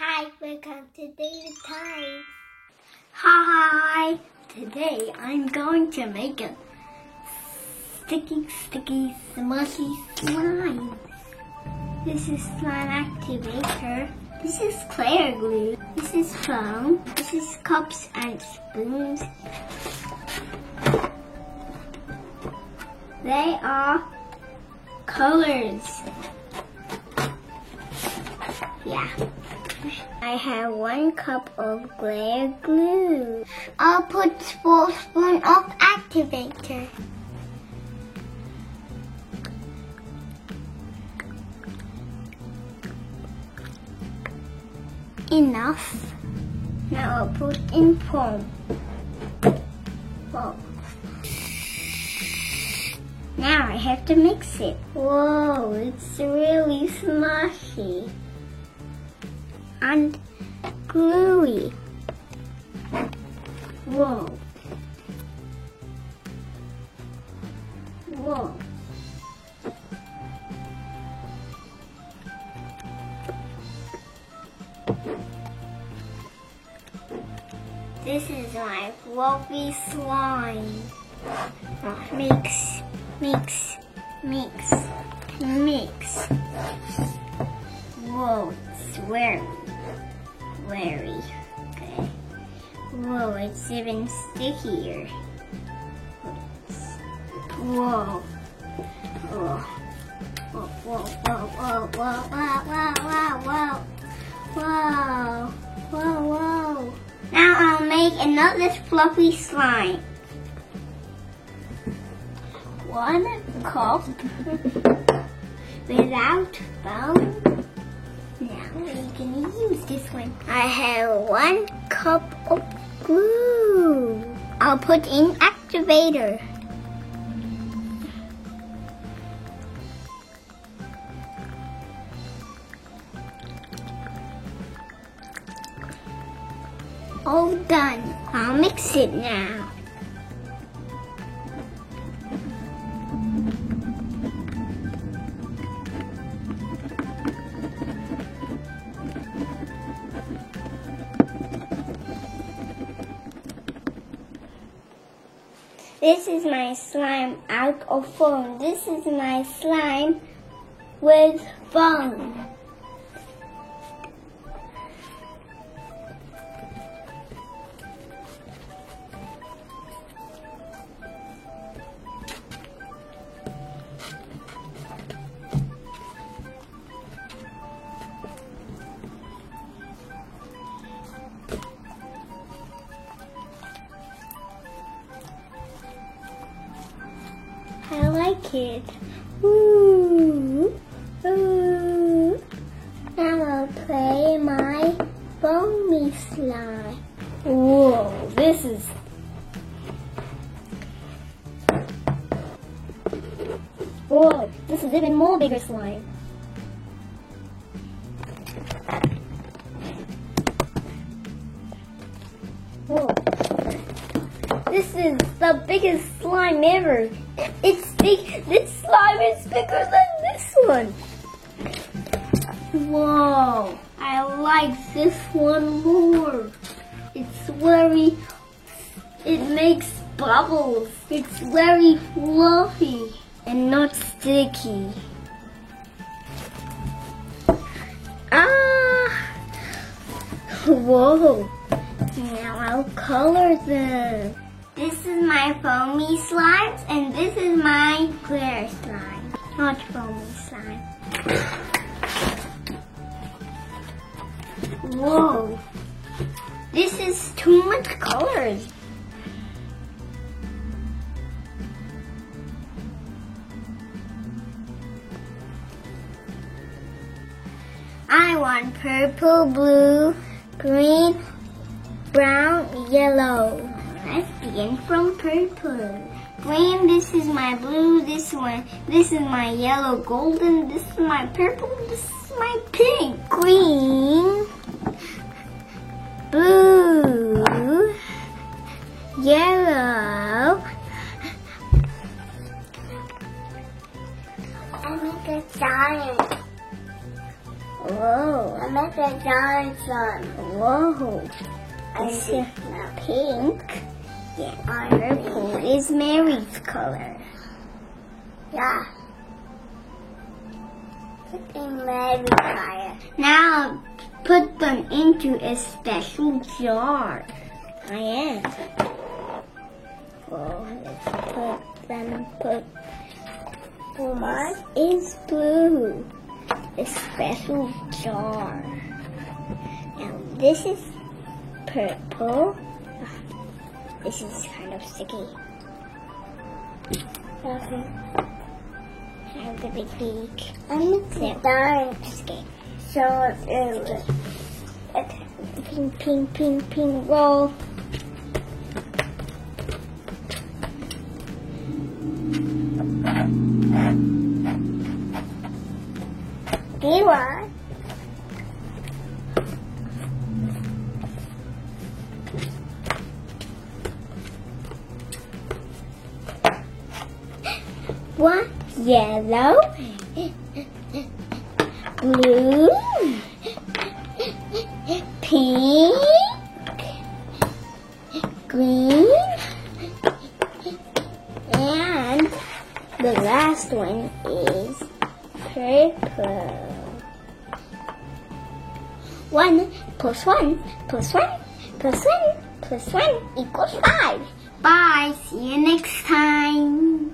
Hi, welcome to David Time. Hi! Today I'm going to make a sticky, smushy slime. This is slime activator. This is clear glue. This is foam. This is cups and spoons. They are colors. Yeah. I have 1 cup of clear glue. I'll put 4 spoons of activator. Enough. Now I'll put in foam. Whoa. Now I have to mix it. Whoa, it's really smushy and gluey. Whoa. Whoa. This is my fluffy slime. Mix, mix, mix, mix. Whoa, it's very okay. Whoa, it's even stickier. Whoa. Whoa. Whoa, whoa, whoa, whoa, whoa, whoa, whoa, whoa, whoa. Whoa, whoa. Now I'll make another fluffy slime. 1 cup without foam. Now we're gonna use this one. I have 1 cup of glue. I'll put in activator. All done. I'll mix it now. This is my slime out of foam. This is my slime with foam. I like it. Ooh, ooh. Now I'll play my foamy slime. Whoa, this is... Whoa, this is even more bigger slime. Whoa. This is the biggest slime ever. It's big. This slime is bigger than this one. Whoa, I like this one more. It makes bubbles. It's very fluffy and not sticky. Whoa. Now I'll color them. This is my foamy slime, and this is my clear slime. Not foamy slime. Whoa. This is too much colors. I want purple, blue, green, brown, yellow. Let's begin from purple. Green, this is my blue, this is my yellow, golden, this is my purple, this is my pink. Green, blue, yellow. I make a giant. Whoa. I make a giant sun. Whoa. I see pink. Yeah, purple is Mary's color. Yeah. Put in Mary's color. Now put them into a special jar. I am. Oh, let's put mine is blue. A special jar. Now this is purple. This is kind of sticky. Okay. Have the big beak. I'm dying. Okay. So ping roll. You are. One yellow, blue, pink, green, and the last one is purple. 1 plus 1 plus 1 plus 1 plus 1 equals 5. Bye. See you next time.